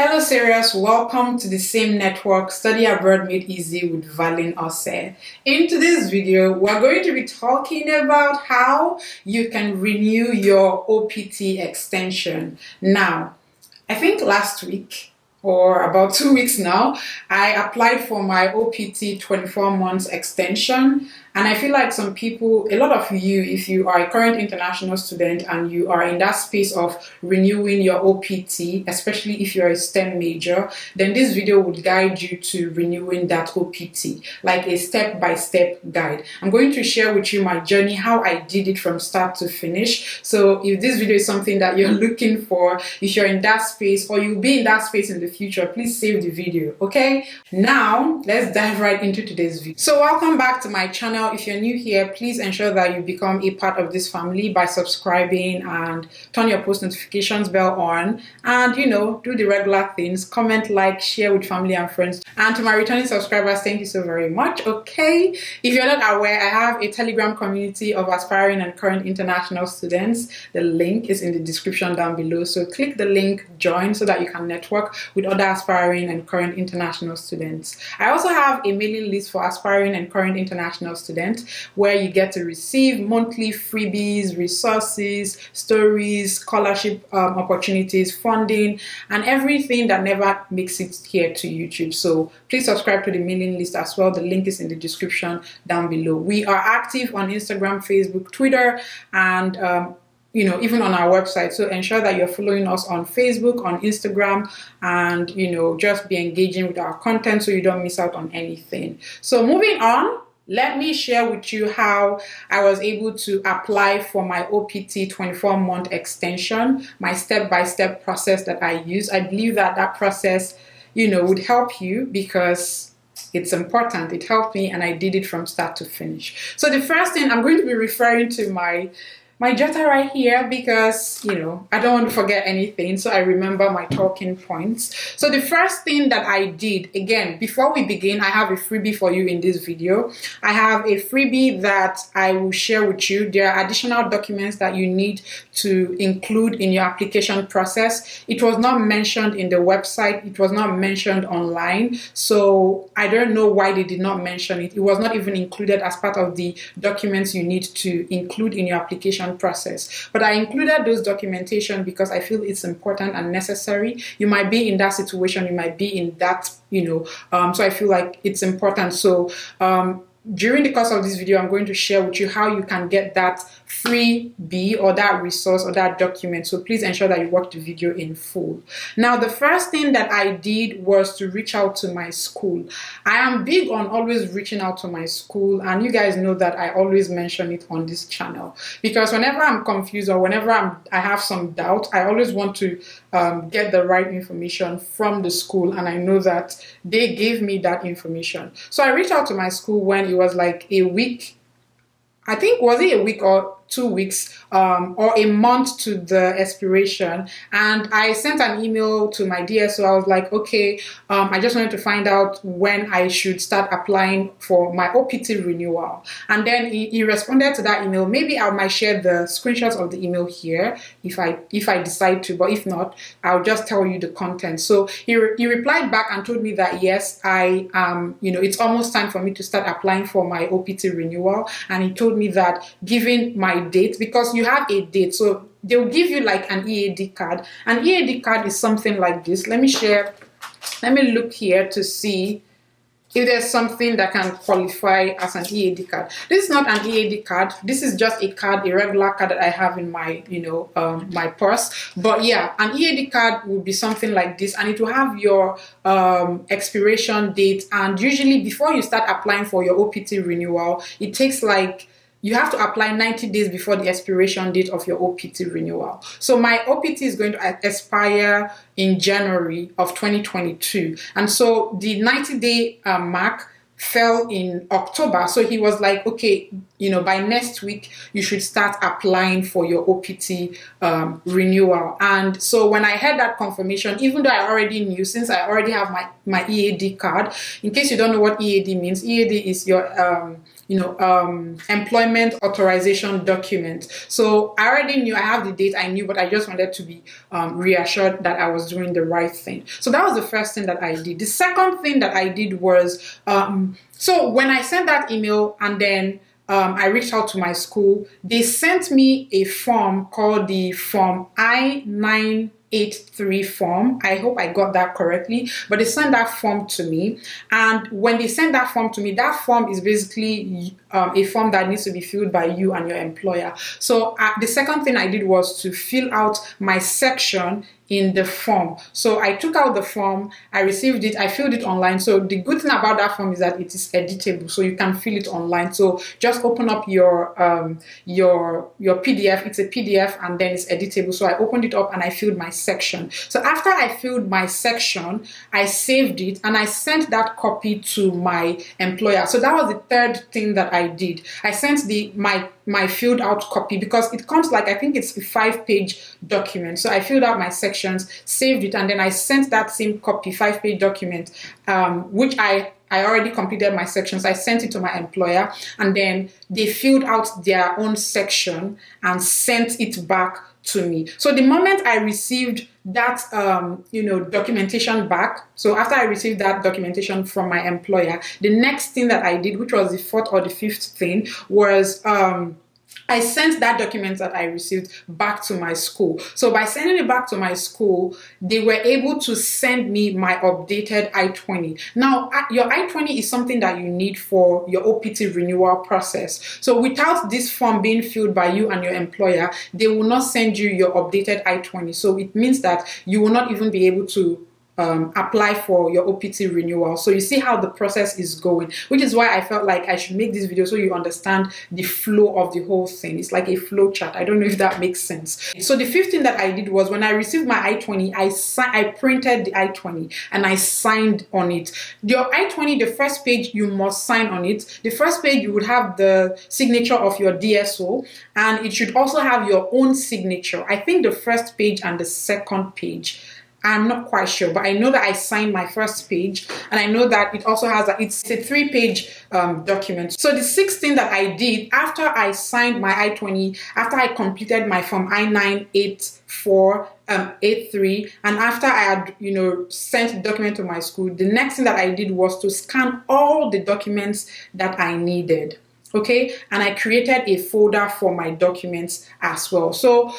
Hello serious, welcome to the same network, Study Abroad Made Easy with Valeen Oseh. In today's video, we're going to be talking about how you can renew your OPT extension. Now, I think last week, or about 2 weeks now, I applied for my OPT 24 months extension. And I feel like some people, a lot of you, if you are a current international student and you are in that space of renewing your OPT, especially if you're a STEM major, then this video would guide you to renewing that OPT, like a step-by-step guide. I'm going to share with you my journey, how I did it from start to finish. So if this video is something that you're looking for, if you're in that space or you'll be in that space in the future, please save the video, okay? Now, let's dive right into today's video. So welcome back to my channel. If you're new here, please ensure that you become a part of this family by subscribing and turn your post notifications bell on, and do the regular things, comment, like, share with family and friends. And to my returning subscribers, thank you so very much. Okay, if you're not aware, I have a Telegram community of aspiring and current international students. The link is in the description down below, so click the link, join, so that you can network with other aspiring and current international students. I also have a mailing list for aspiring and current international students where you get to receive monthly freebies, resources, stories, scholarship opportunities, funding, and everything that never makes it here to YouTube. So please subscribe to the mailing list as well. The link is in the description down below. We are active on Instagram, Facebook, Twitter, and even on our website. So ensure that you're following us on Facebook, on Instagram, and just be engaging with our content so you don't miss out on anything. So moving on, let me share with you how I was able to apply for my OPT 24-month extension, my step-by-step process that I use. I believe that that process, would help you because it's important. It helped me and I did it from start to finish. So the first thing, I'm going to be referring to my jotter right here because, I don't want to forget anything. So I remember my talking points. So the first thing that I did, again, before we begin, I have a freebie for you in this video. I have a freebie that I will share with you. There are additional documents that you need to include in your application process. It was not mentioned in the website. It was not mentioned online. So I don't know why they did not mention it. It was not even included as part of the documents you need to include in your application process. But I included those documentation because I feel it's important and necessary. You might be in that situation, you might be in that, so I feel like it's important. So during the course of this video, I'm going to share with you how you can get that freebie or that resource or that document. So please ensure that you watch the video in full. Now, the first thing that I did was to reach out to my school. I am big on always reaching out to my school, and you guys know that I always mention it on this channel because whenever I'm confused or whenever I have some doubt, I always want to get the right information from the school, and I know that they gave me that information. So I reached out to my school when it was like a week, I think, was it a week or 2 weeks or a month to the expiration, and I sent an email to my DSO. I was like, okay, I just wanted to find out when I should start applying for my OPT renewal. And then he responded to that email. Maybe I might share the screenshots of the email here if I decide to, but if not, I'll just tell you the content. So he replied back and told me that yes, it's almost time for me to start applying for my OPT renewal. And he told me that given my date, because you have a date, so they'll give you like an EAD card. An EAD card is something like this. Let me look here to see if there's something that can qualify as an EAD card. This is not an EAD card. This is just a card, a regular card that I have in my, my purse. But yeah, an EAD card would be something like this, and it will have your expiration date. And usually before you start applying for your OPT renewal, it takes you have to apply 90 days before the expiration date of your OPT renewal. So my OPT is going to expire in January of 2022. And so the 90-day mark fell in October. So he was like, okay, by next week, you should start applying for your OPT renewal. And so when I had that confirmation, even though I already knew, since I already have my EAD card, in case you don't know what EAD means, EAD is your employment authorization document. So I already knew, I have the date, I knew, but I just wanted to be reassured that I was doing the right thing. So that was the first thing that I did. The second thing that I did was, so when I sent that email and then I reached out to my school, they sent me a form called the Form I-983 form. I hope I got that correctly, but they sent that form to me. And when they sent that form to me, that form is basically a form that needs to be filled by you and your employer. So the second thing I did was to fill out my section in the form. So I took out the form, I received it, I filled it online. So the good thing about that form is that it is editable, so you can fill it online. So just open up your PDF. It's a PDF and then it's editable. So I opened it up and I filled my section. So after I filled my section, I saved it and I sent that copy to my employer. So that was the third thing that I did. I sent my filled out copy, because it comes like, I think it's a 5-page document. So I filled out my sections, saved it, and then I sent that same copy, 5-page document, which I already completed my sections. I sent it to my employer, and then they filled out their own section and sent it back to me. So the moment I received that documentation back, so after I received that documentation from my employer, the next thing that I did, which was the fourth or the fifth thing, was I sent that document that I received back to my school. So by sending it back to my school, they were able to send me my updated I-20. Now, your I-20 is something that you need for your OPT renewal process. So without this form being filled by you and your employer, they will not send you your updated I-20. So it means that you will not even be able to apply for your OPT renewal. So you see how the process is going, which is why I felt like I should make this video so you understand the flow of the whole thing. It's like a flow chart. I don't know if that makes sense. So the fifth thing that I did was, when I received my I-20, I printed the I-20 and I signed on it. Your I-20, the first page, you must sign on it. The first page, you would have the signature of your DSO, and it should also have your own signature. I think the first page and the second page, I'm not quite sure, but I know that I signed my first page, and I know that it also has it's a 3-page document. So the sixth thing that I did after I signed my I-20, after I completed my Form I-984, 83, and after I had sent the document to my school, the next thing that I did was to scan all the documents that I needed. Okay, and I created a folder for my documents as well. So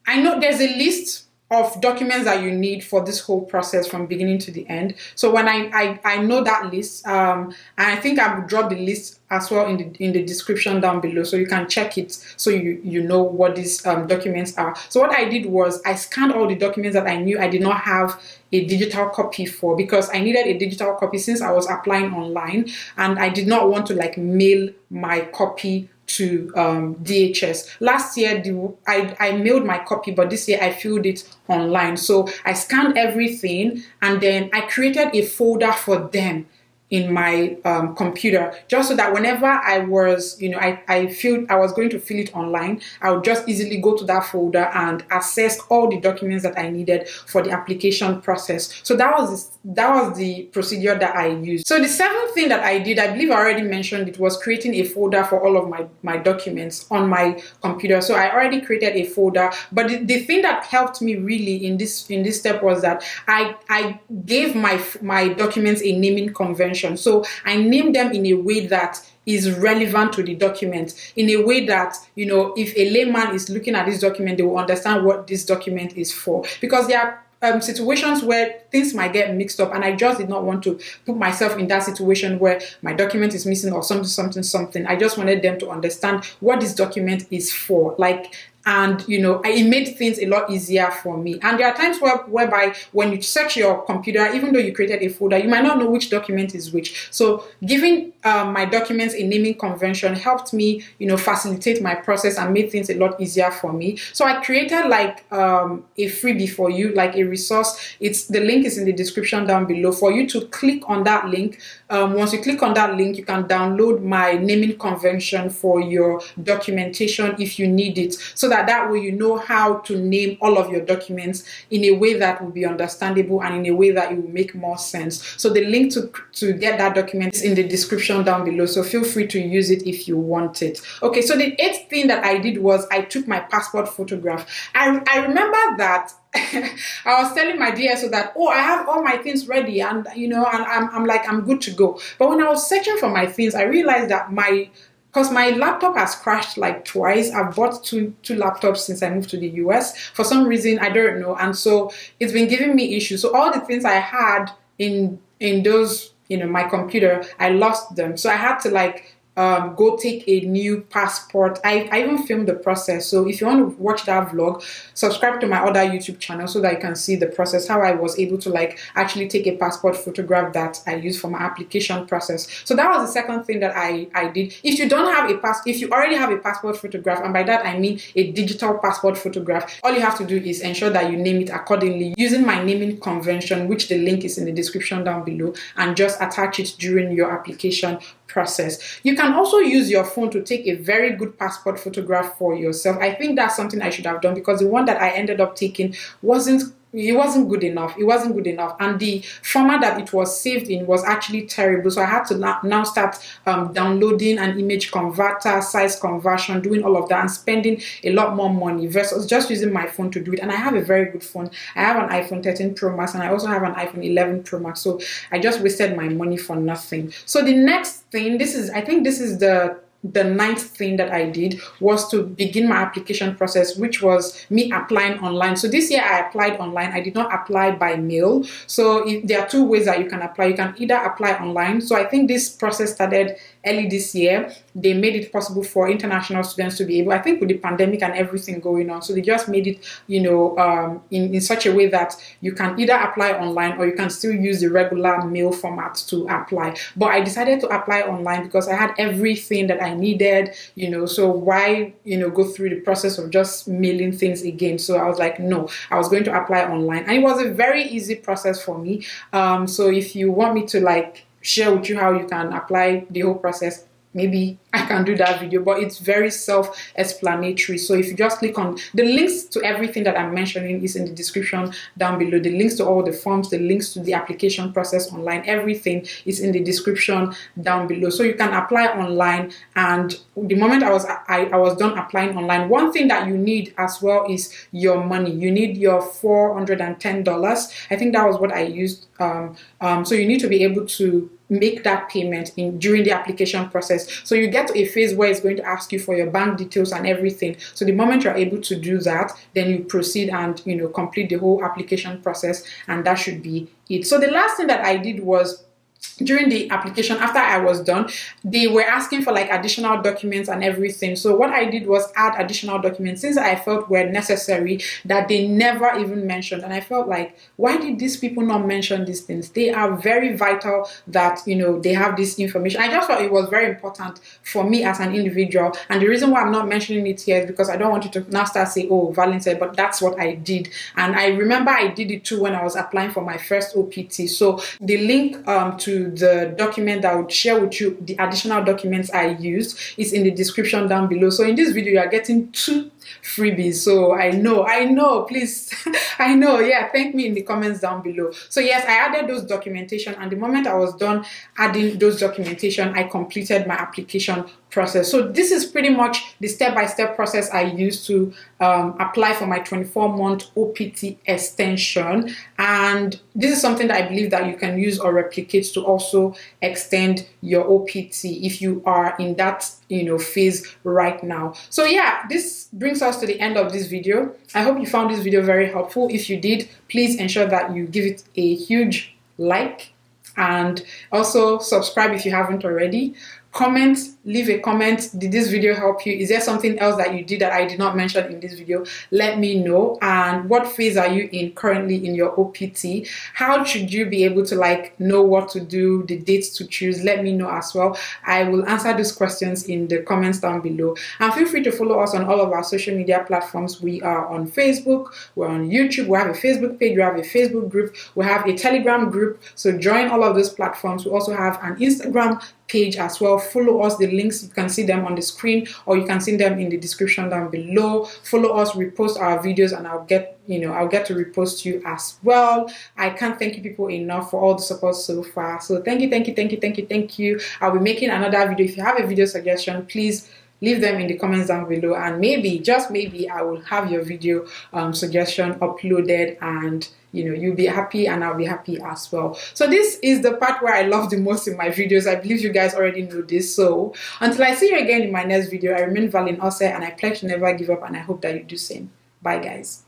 I know there's a list of documents that you need for this whole process from beginning to the end. So when I know that list, and I think I will drop the list as well in the description down below, so you can check it, so you know what these documents are. So what I did was I scanned all the documents that I knew I did not have a digital copy for, because I needed a digital copy since I was applying online, and I did not want to mail my copy to DHS. Last year I mailed my copy, but this year I filled it online. So I scanned everything and then I created a folder for them in my computer, just so that whenever I was, I was going to fill it online, I would just easily go to that folder and access all the documents that I needed for the application process. So that was the procedure that I used. So the seventh thing that I did, I believe I already mentioned it, was creating a folder for all of my documents on my computer. So I already created a folder, but the thing that helped me really in this step was that I gave my documents a naming convention. So I named them in a way that is relevant to the document, in a way that, if a layman is looking at this document, they will understand what this document is for. Because there are situations where things might get mixed up, and I just did not want to put myself in that situation where my document is missing or something. I just wanted them to understand what this document is for. And it made things a lot easier for me. And there are times whereby when you search your computer, even though you created a folder, you might not know which document is which. So giving my documents a naming convention helped me, facilitate my process and made things a lot easier for me. So I created a freebie for you, like a resource. The link is in the description down below for you to click on that link. Once you click on that link, you can download my naming convention for your documentation if you need it, so that that way you know how to name all of your documents in a way that will be understandable and in a way that it will make more sense. So the link to get that document is in the description down below, so feel free to use it if you want it. Okay, so the 8th thing that I did was I took my passport photograph. I remember that I was telling my DSO that, oh, I have all my things ready, and and I'm good to go. But when I was searching for my things, I realized that because my laptop has crashed like twice. I've bought two laptops since I moved to the US. For some reason, I don't know. And so it's been giving me issues. So all the things I had in those, my computer, I lost them. So I had to go take a new passport. I even filmed the process. So if you want to watch that vlog, subscribe to my other YouTube channel so that you can see the process, how I was able to actually take a passport photograph that I use for my application process. So that was the second thing that I did. If you don't have if you already have a passport photograph, and by that I mean a digital passport photograph, all you have to do is ensure that you name it accordingly using my naming convention, which the link is in the description down below, and just attach it during your application process. You can also use your phone to take a very good passport photograph for yourself. I think that's something I should have done, because the one that I ended up taking wasn't good enough. It wasn't good enough, and the format that it was saved in was actually terrible. So I had to now start downloading an image converter, size conversion, doing all of that, and spending a lot more money versus just using my phone to do it. And I have a very good phone. I have an iPhone 13 Pro Max, and I also have an iPhone 11 Pro Max. So I just wasted my money for nothing. So the next thing, I think this is the 9th thing that I did, was to begin my application process, which was me applying online. So this year I applied online. I did not apply by mail. So there are 2 ways that you can apply. You can either apply online. So I think this process started early this year. They made it possible for international students to be able, I think with the pandemic and everything going on, so they just made it, in such a way that you can either apply online or you can still use the regular mail format to apply. But I decided to apply online because I had everything that I needed, so why, go through the process of just mailing things again? So I was like, no, I was going to apply online. And it was a very easy process for me. So if you want me to share with you how you can apply the whole process, maybe I can do that video, but it's very self-explanatory. So if you just click on the links to everything that I'm mentioning is in the description down below. The links to all the forms, the links to the application process online, everything is in the description down below. So you can apply online, and the moment I was done applying online, one thing that you need as well is your money. You need your $410. I think that was what I used. So you need to be able to make that payment during the application process. So you get to a phase where it's going to ask you for your bank details and everything. So the moment you're able to do that, then you proceed and complete the whole application process, and that should be it. So the last thing that I did was, during the application, after I was done, they were asking for additional documents and everything. So what I did was add additional documents, since I felt were necessary, that they never even mentioned. And I felt like, why did these people not mention these things? They are very vital that they have this information. I just felt it was very important for me as an individual. And the reason why I'm not mentioning it here is because I don't want you to now start saying, oh, Valeen said, but that's what I did. And I remember I did it too when I was applying for my first OPT. So the link to the document that I would share with you, the additional documents I used, is in the description down below. So in this video, you are getting 2 freebies. So I know, please, I know, yeah, thank me in the comments down below. So yes, I added those documentation, and the moment I was done adding those documentation, I completed my application process. So this is pretty much the step-by-step process I used to apply for my 24-month OPT extension. And this is something that I believe that you can use or replicate to also extend your OPT if you are in that phase right now. So yeah, this brings us to the end of this video. I hope you found this video very helpful. If you did, please ensure that you give it a huge like, and also subscribe if you haven't already. Comment, leave a comment. Did this video help you? Is there something else that you did that I did not mention in this video? Let me know. And what phase are you in currently in your OPT? How should you be able to know what to do, the dates to choose? Let me know as well. I will answer those questions in the comments down below. And feel free to follow us on all of our social media platforms. We are on Facebook, we're on YouTube, we have a Facebook page, we have a Facebook group, we have a Telegram group. So join all of those platforms. We also have an Instagram page as well. Follow us. The links, you can see them on the screen, or you can see them in the description down below. Follow us, repost our videos, and I'll get to repost you as well. I can't thank you people enough for all the support so far. So thank you. I'll be making another video. If you have a video suggestion, please leave them in the comments down below, and maybe, just maybe, I will have your video suggestion uploaded, and you'll be happy and I'll be happy as well. So this is the part where I love the most in my videos. I believe you guys already know this. So until I see you again in my next video, I remain Valeen Oseh, and I pledge to never give up, and I hope that you do same. Bye guys.